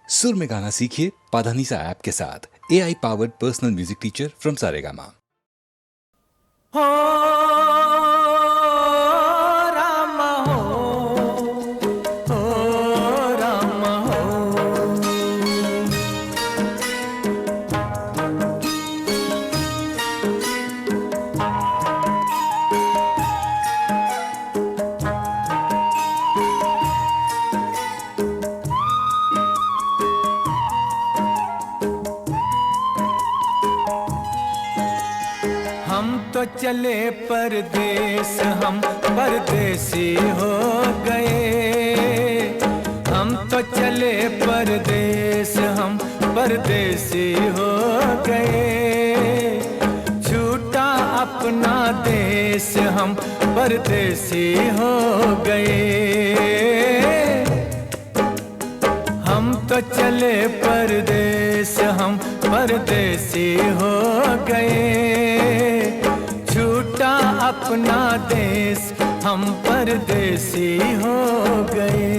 सुर में गाना सीखिए पाधानीसा ऐप के साथ। AI powered personal music teacher from Saregama. हो राम हो राम हो। हम तो चले परदेस, हम परदेसी हो गए। हम तो चले परदेस, हम परदेसी हो गए। छूटा अपना देश, हम परदेसी हो गए। हम तो चले परदेस, हम परदेसी हो गए। छूटा अपना देश, हम परदेसी हो गए।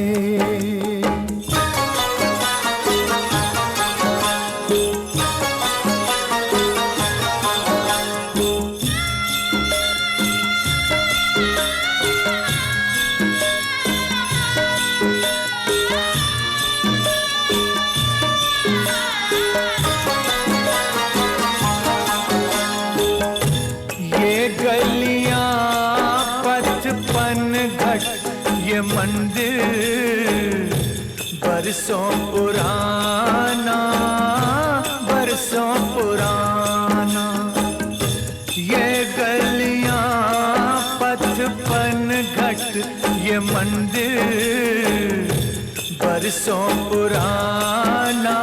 गलियां पचपन घट ये मंदिर बरसों पुराना, बरसों पुराना। ये गलियां पचपन घट ये मंदिर बरसों पुराना।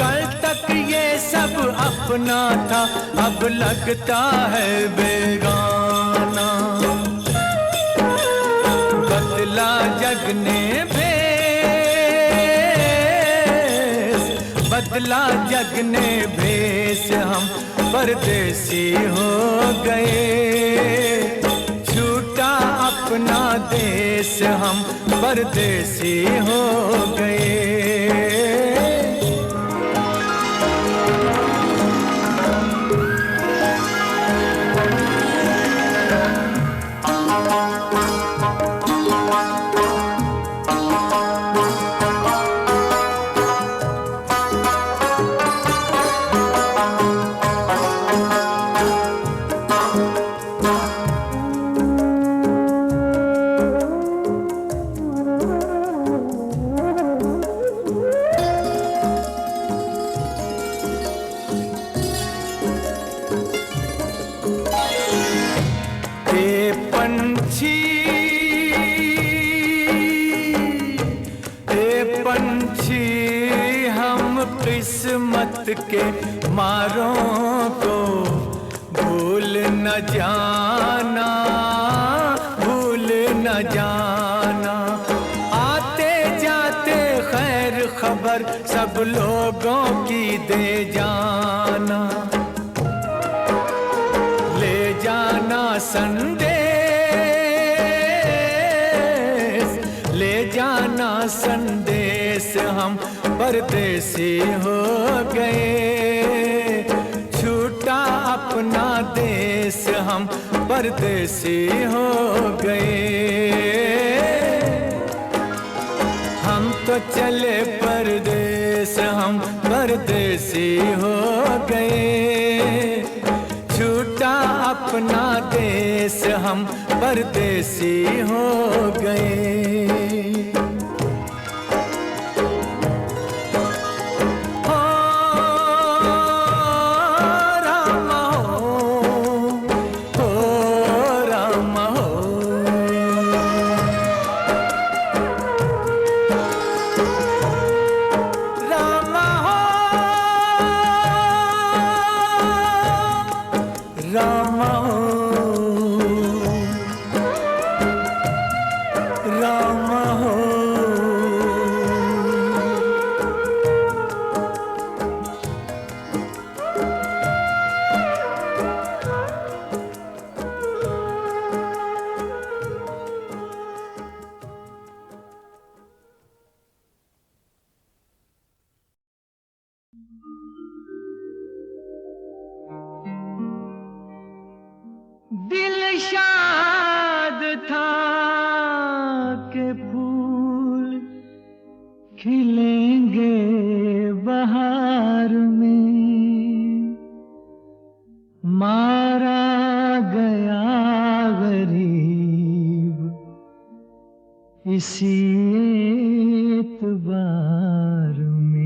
कल तक ये सब अपना था, अब लगता है बेगाना। बदला जग ने भेस, बदला जग ने भेस, हम परदेसी हो गए। छूटा अपना देश, हम परदेसी हो गए। पंछी हम किस्मत के मारों को भूल न जाना, भूल न जाना। आते जाते खैर खबर सब लोगों की दे जाना। ले जाना संदेश, ले जाना संदेश, हम परदेसी हो गए। छूटा अपना देश, हम परदेसी हो गए। हम तो चले परदेस, हम परदेसी हो गए। छूटा अपना देश, हम परदेसी हो गए। रामा हो, रामा हो। दिल शाद था के फूल खिलेंगे बहार में, मारा गया गरीब इसी एतबार में।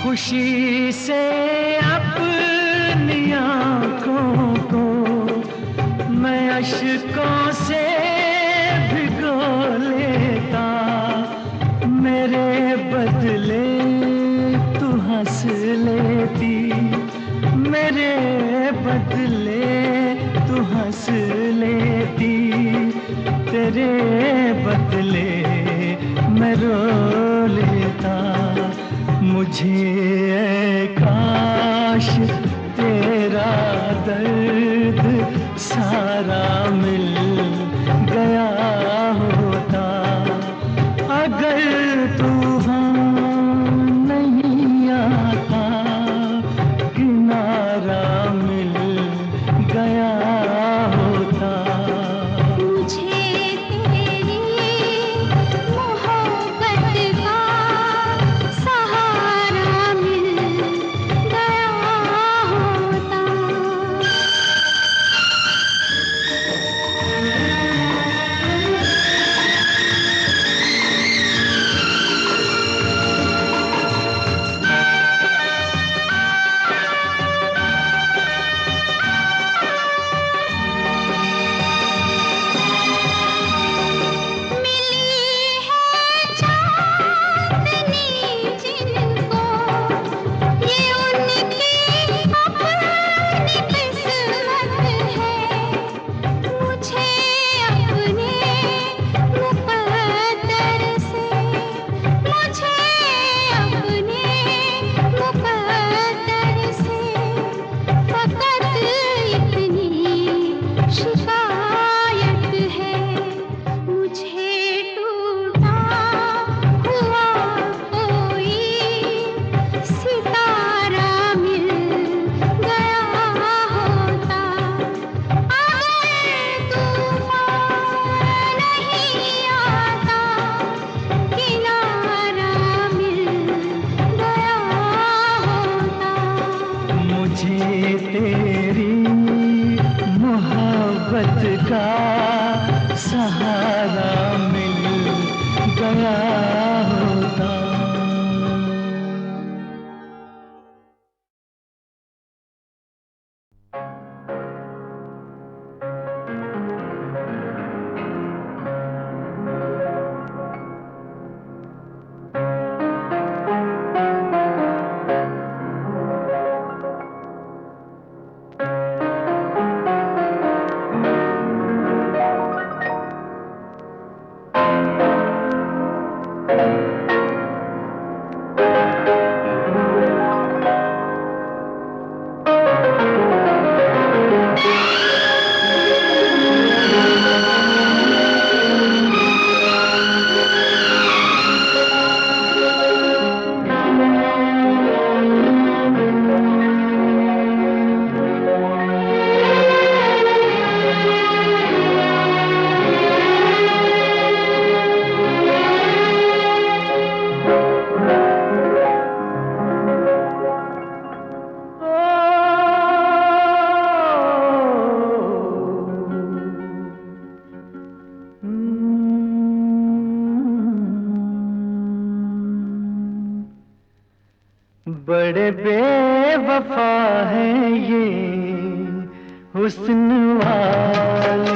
खुशी से अपनी आँखों को मैं अश्कों से भिगो लेता, मेरे बदले तू हंस लेती, मेरे बदले तू हंस लेती, तेरे बदले मैं रो लेता। मुझे काश तेरा दर्द सारा मिल गया होता, अगर तूफान नहीं आता किनारा मिल गया होता। गया होता। बड़े बेवफा हैं ये हुस्न वाले,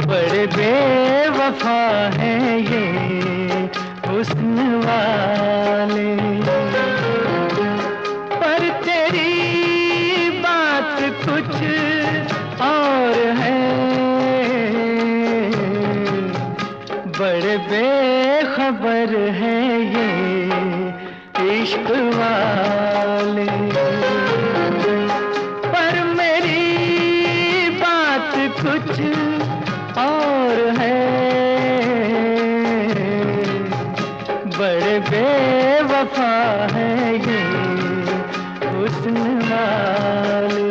बड़े बेवफा हैं ये हुस्न वाले, पर तेरी बात कुछ और है। बड़े बेखबर हैं ये इश्क वाले, पर मेरी बात कुछ और है। बड़े बेवफा है ये हुस्न वाले।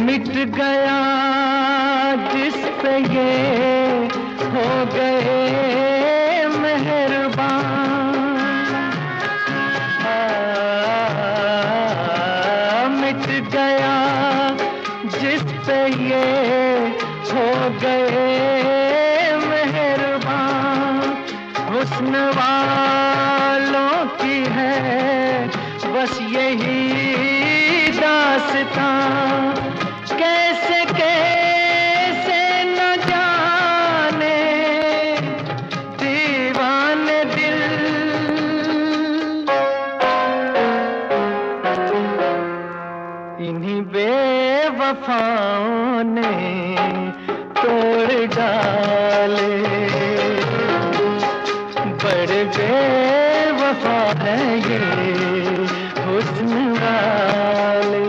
मिट गया जिस पे ये हो गए मेहरबान, मिट गया जिस पे ये हो गए मेहरबान। हुस्न वालों की है बस यही दास्तां, कैसे कैसे न जाने दीवाने दिल। इन्हीं बेवफाओं ने तोड़ डाले, बड़े बेवफा है ये हुस्न वाले।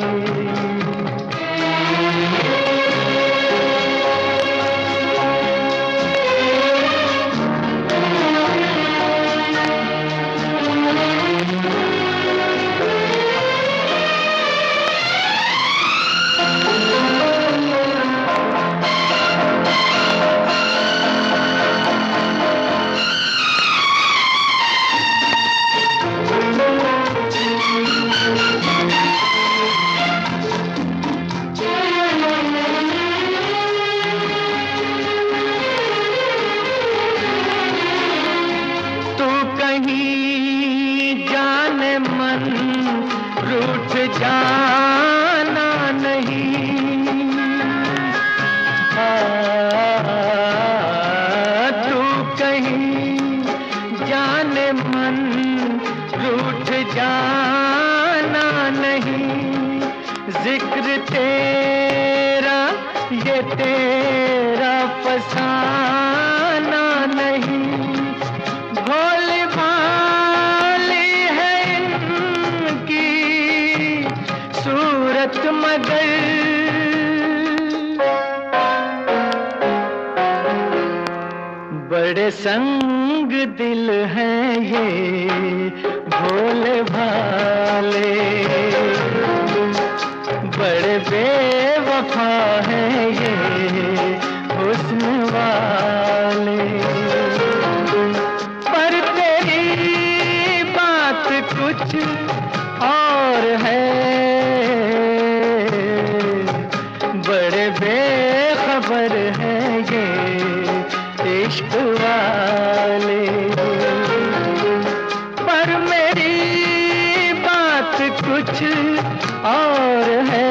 रूठ जाना नहीं, तू कहीं जाने मन रूठ जाना नहीं। जिक्र तेरा ये तेरा फसाना नहीं। भोली भाली है संग दिल है ये भोले भाले, बड़े बेवफा है ये हुस्न वाले। पर तेरी बात कुछ और है, बड़े बेखबर है ये इश्क वाले। पर मेरी बात कुछ और है,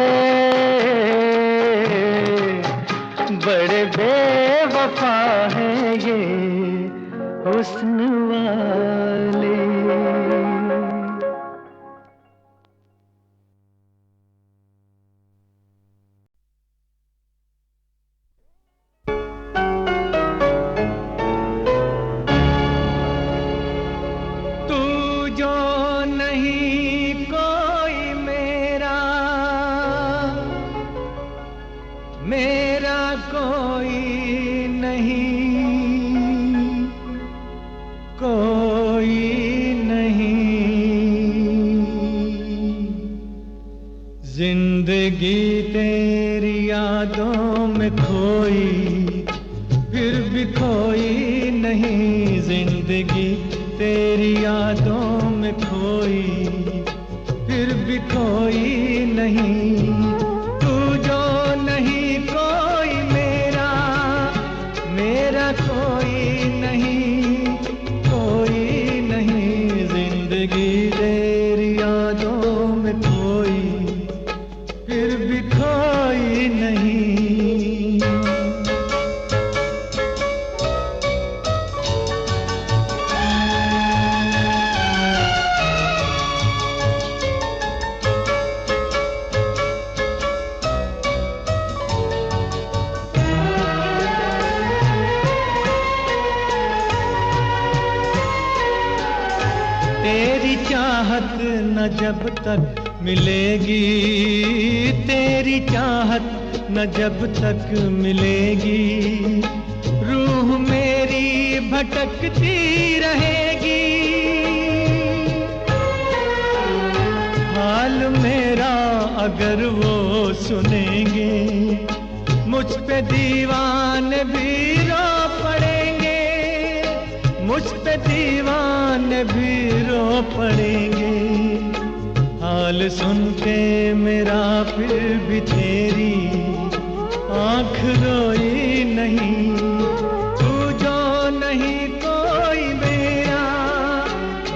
बड़े बेवफा है ये हुस्न वाले। मेरा कोई नहीं, कोई नहीं। जिंदगी तेरी यादों में खोई, फिर भी कोई नहीं। जिंदगी तेरी यादों में खोई, फिर भी कोई नहीं। कोई नहीं, कोई नहीं। जिंदगी तेरी यादों में खोई, फिर भी कोई नहीं। तेरी चाहत न जब तक मिलेगी, तेरी चाहत न जब तक मिलेगी, रूह मेरी भटकती रहेगी। हाल मेरा अगर वो सुनेंगे, मुझ पे दीवाने भी रो पड़ेंगे, मुझ पे दीवाने भी रो पड़ेंगे। हाल सुन के मेरा फिर भी तेरी आँख रोई नहीं। तू जो नहीं कोई मेरा,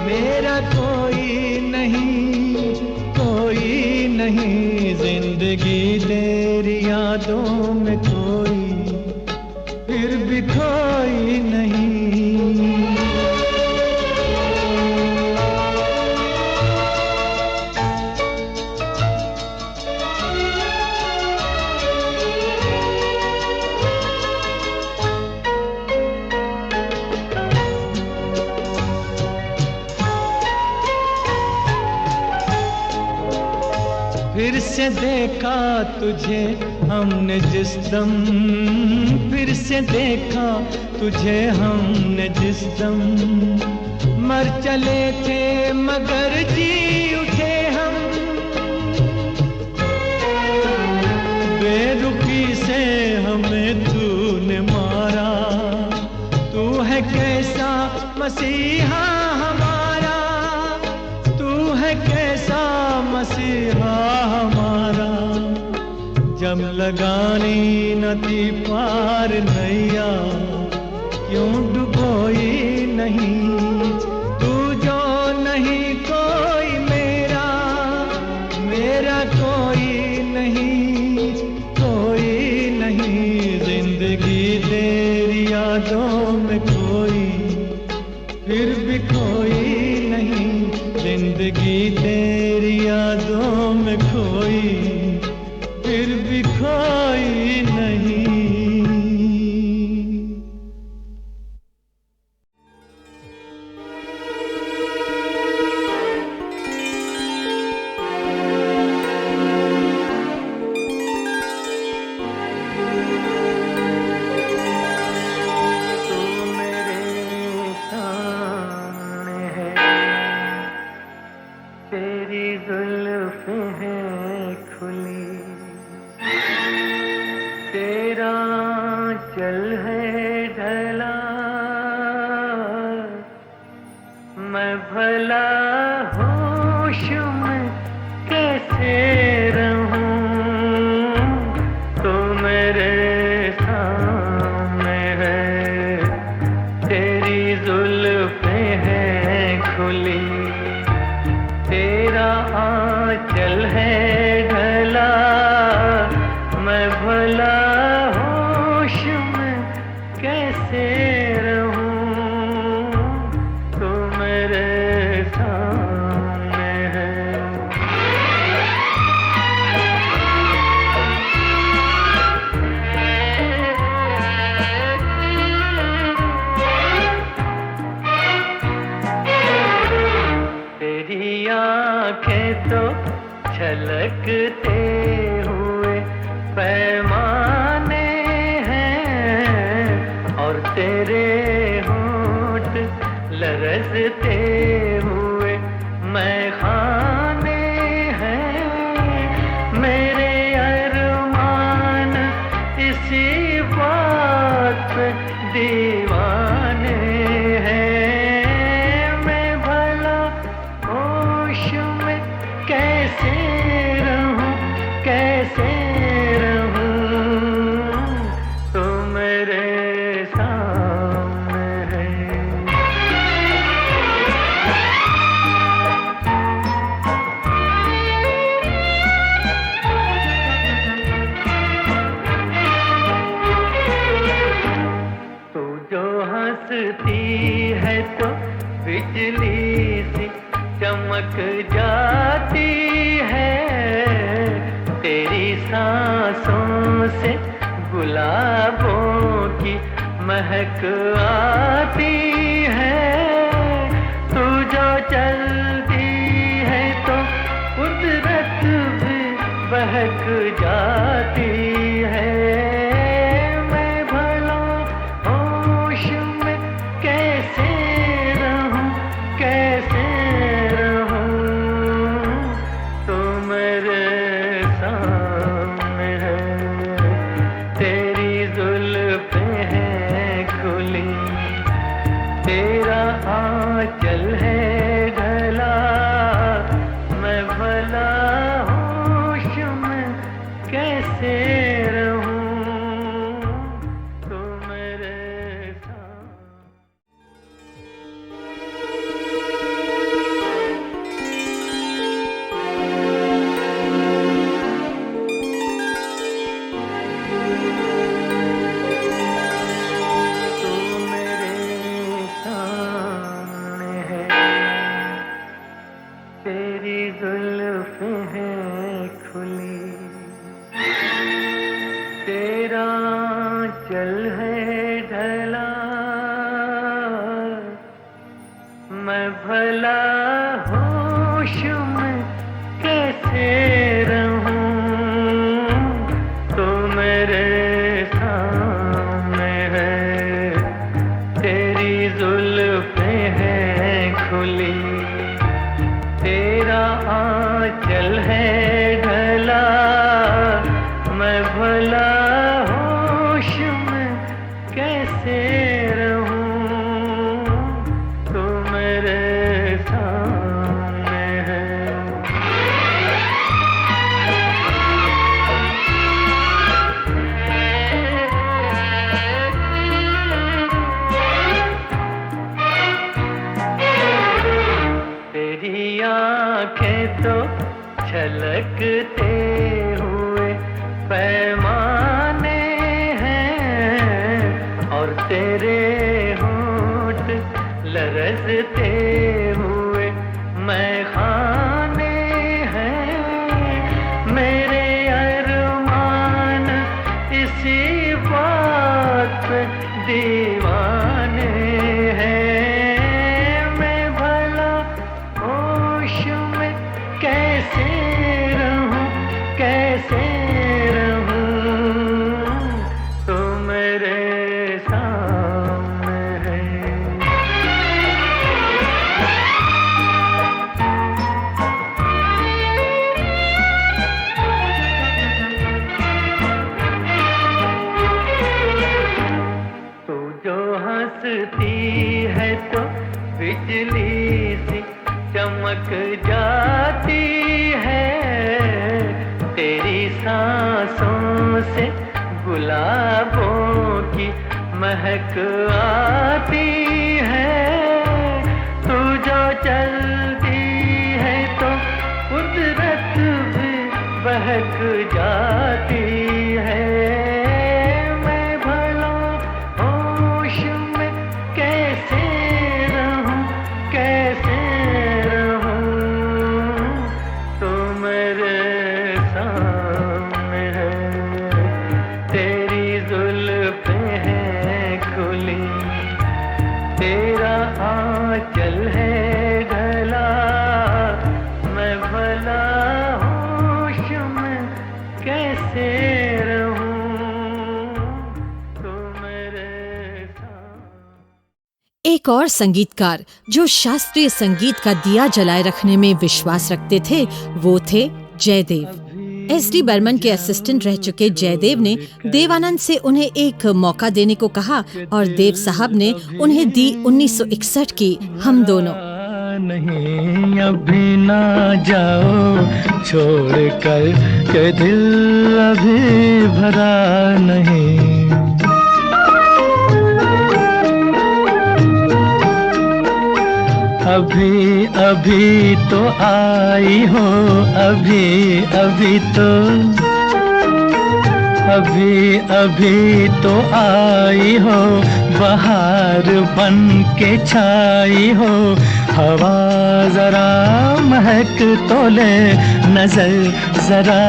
मेरा कोई नहीं, कोई नहीं। जिंदगी तेरी यादों में खोई, फिर भी कोई नहीं। फिर से देखा तुझे हमने जिस दम, फिर से देखा तुझे हमने जिस दम। मर चले थे मगर जी उठे हम, बेरुखी से हमें तूने मारा। तू है कैसा मसीहा हमारा, तू है कैसा मसीहा हमारा। जब लगानी न थी पार नैया, क्यों डुबोई नहीं। तू जो नहीं कोई मेरा, मेरा कोई नहीं, कोई नहीं। जिंदगी तेरी यादों में खोई, फिर भी कोई नहीं। जिंदगी तेरी यादों में खोई, फिर भी कोई नहीं। तू मेरे तेरी जुल्फ़ें हैं खुली, तेरा चल है ढला, मैं भला होश में कैसे रहूं, तो मेरे सामने है। तेरी जुल्फ़ें हैं खुली, तेरा आंचल है ढला, मैं भला होश में कैसे रहूं, तो मेरे सामने है। तेरी आँखें तो छलकते हुए पैमाने हैं, और तेरे होंठ लरजते हुए मैखाने हैं। मेरे अरमान इसी बात पे दीवाने हैं। मैं भला होश में कैसे रहूं, कैसे रहूं, तो मेरे सामने है। तू जो हंसती है तो बिजली सी चमक जाती है, तेरी सांसों से गुलाबों की महक आती है। तू जो चलती है तो कुदरत भी बहक जाती है। मैं भला होश में कैसे रहूं, कैसे रहूं, तो मेरे सामने है। तेरी जुल्फ़ें हैं खुली, तेरा आंचल है ढला, मैं भला होश में कैसे रहूं, तो मेरे सामने। तू मेरे सामने है, तेरी जुल्फ़ें हैं खुली, तेरा चल है ढला, मैं भला होश में कैसे रहूं, तो मेरे सामने है। तेरी जुल्फ़ें हैं खुली, तेरा आंचल है ढला, मैं भला होश में कैसे रहूं, तो मेरे सामने है। तेरी आँखें तो छलकते हुए पैमाने हैं, और तेरे होंठ लरजते हुए मैखाने हैं। मेरे अरमान इसी बात पे दीवाने हैं। मैं भला होश में कैसे रहूं, कैसे रहूं, तो मेरे सामने है। गुलाबों की महक आती है। तू जो चलती है तो कुदरत भी बहक जाती है। मैं भला होश में कैसे रहूं, कैसे रहूं, तू मेरे सामने है। तेरी जुल्फें हैं खुली, तेरा आंचल है ढला। मैं भला होश में कैसे रहूं, तू मेरे साथ। एक और संगीतकार जो शास्त्रीय संगीत का दिया जलाए रखने में विश्वास रखते थे वो थे जयदेव। एस.डी. बर्मन के असिस्टेंट रह चुके जयदेव ने देवानंद से उन्हें एक मौका देने को कहा और देव साहब ने उन्हें दी 1961 की हम दोनों। नहीं अभी ना जाओ छोड़ कर के दिल अभी भरा नहीं। अभी अभी तो आई हो, अभी अभी तो, अभी अभी तो आई हो, बहार बन के छाई हो। हवा जरा महक तो ले, नजर जरा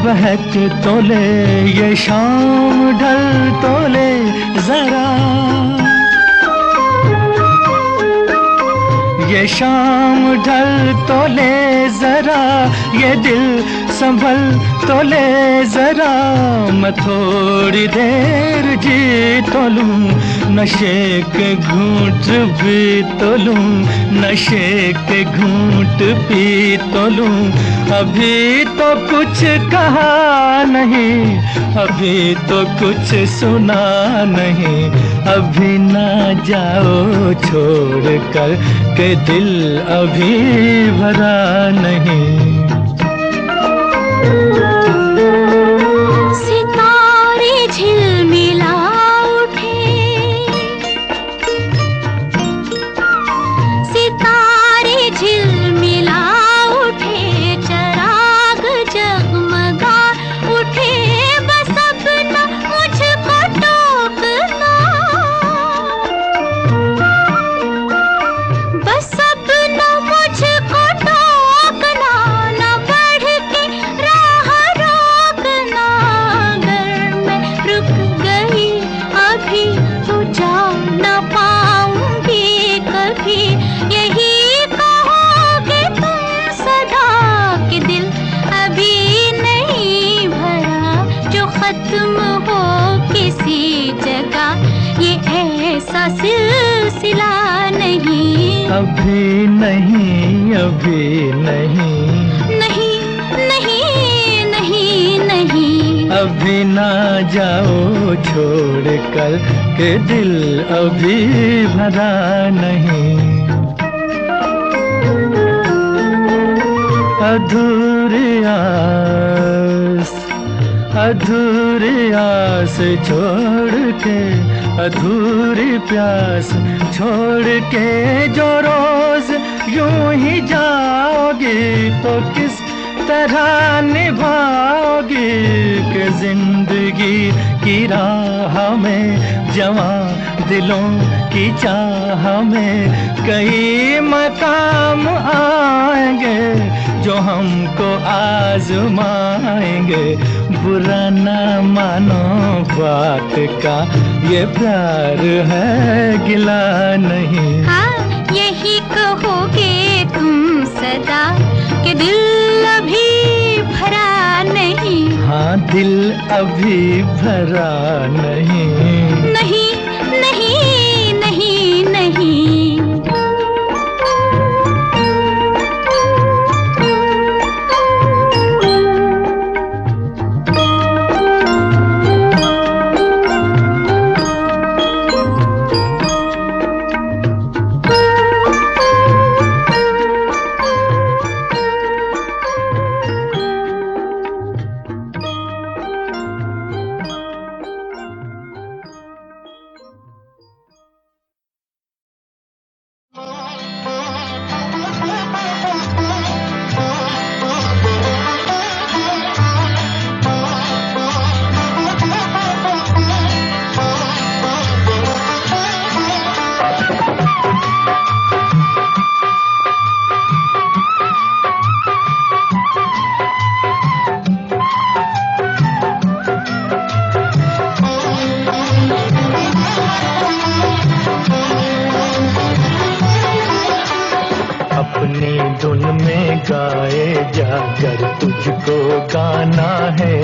बहक तो ले, ये शाम ढल तो ले जरा, ये शाम ढल तो ले जरा, ये दिल संभल तो ले जरा। मैं थोड़ी देर जी तो लूं, नशे के घूंट भी तो लूं, नशे के घूंट पी तो लूं। अभी तो कुछ कहा नहीं, अभी तो कुछ सुना नहीं, अभी ना जाओ छोड़ कर के दिल अभी भरा नहीं। सितारे झिलमिला उठे, सितारे झिलमिला उठे, चराग जगमगा उठे। बस अब न मुझको टोकना, बस अब न मुझको टोकना, न बढ़ के राह रोकना। अगर मैं रुक गई अभी तो जा न पाऊंगी कभी। यही कहोगे तुम सदा कि दिल अभी नहीं भरा, जो खत्म हो किसी जगह ये ऐसा सिलसिला नहीं। अभी नहीं, अभी नहीं, नहीं नहीं नहीं नहीं, अभी ना जाओ छोड़ कर के दिल अभी भरा नहीं। अधूरी आस, अधूरी आस छोड़ के, अधूरी प्यास छोड़ के जो रोज यूं ही जाओगी तो किस तरह निभाओगी। कि जिंदगी की राह में जवां दिलों की चाह में कई मकाम आएंगे जो हमको आजमाएंगे। बुरा ना मानो बात का, ये प्यार है गिला नहीं। हाँ यही कहोगे तुम सदा कि दिल अभी भरा नहीं। हाँ दिल अभी भरा नहीं, नहीं नहीं नहीं नहीं। जाकर तुझको गाना है।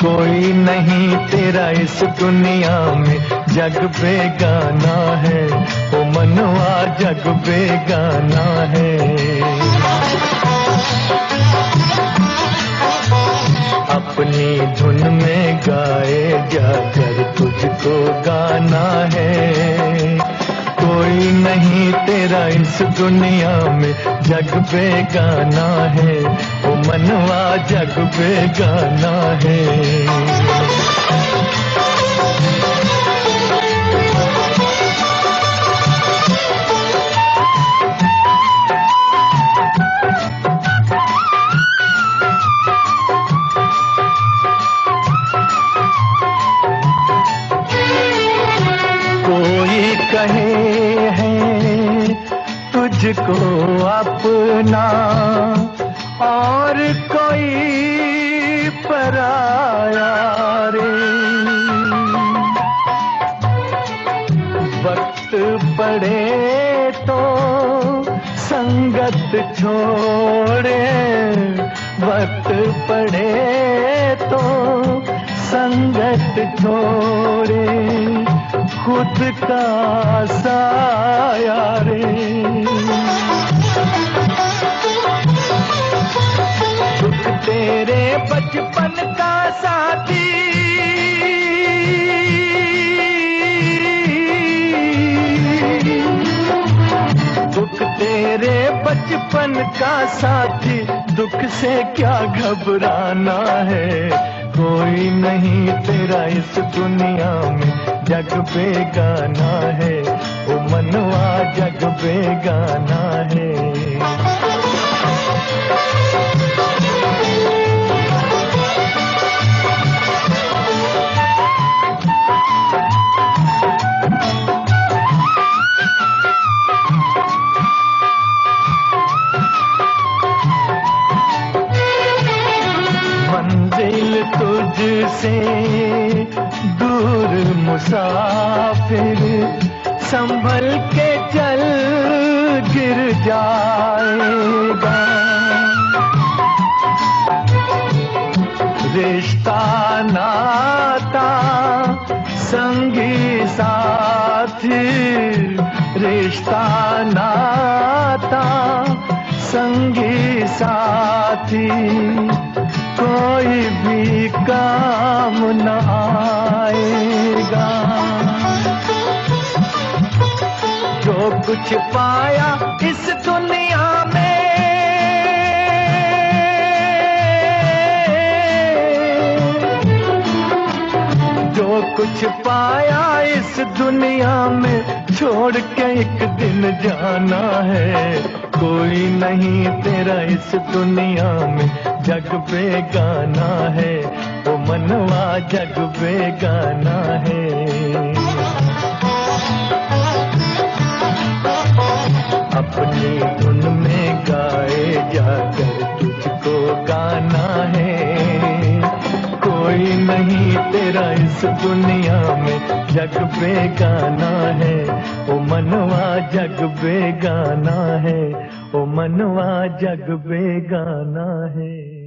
कोई नहीं तेरा इस दुनिया में, जग बेगाना है, ओ मनवा जग बेगाना है। अपनी धुन में गाए जाकर तुझको गाना है। कोई नहीं तेरा इस दुनिया में, जग बेगाना है, ओ मनवा जग बेगाना है। कहे हैं तुझको अपना और कोई पराया रे। वक्त पड़े तो संगत छोड़े, वक्त पड़े तो संगत छोड़े, खुद का साया रे। दुख तेरे बचपन का साथी, दुख तेरे बचपन का साथी, दुख से क्या घबराना है। कोई नहीं तेरा इस दुनिया में, जग बेगाना है, ओ मनवा जग बेगाना है। मंजिल तुझसे दूर मुसाफिर, संभल के चल गिर जाएगा। रिश्ता नाता संगी साथी, रिश्ता नाता संगी साथी, कोई भी काम न आएगा। जो कुछ पाया इस दुनिया में, जो कुछ पाया इस दुनिया में, छोड़ के एक दिन जाना है। कोई नहीं तेरा इस दुनिया में, जग बेगाना है, ओ मनवा जग बेगाना है। अपनी धुन में गाए जाकर तुझको गाना है। कोई नहीं तेरा इस दुनिया में, जग बेगाना है, ओ मनवा जग बेगाना है, ओ मनवा जग बेगाना है।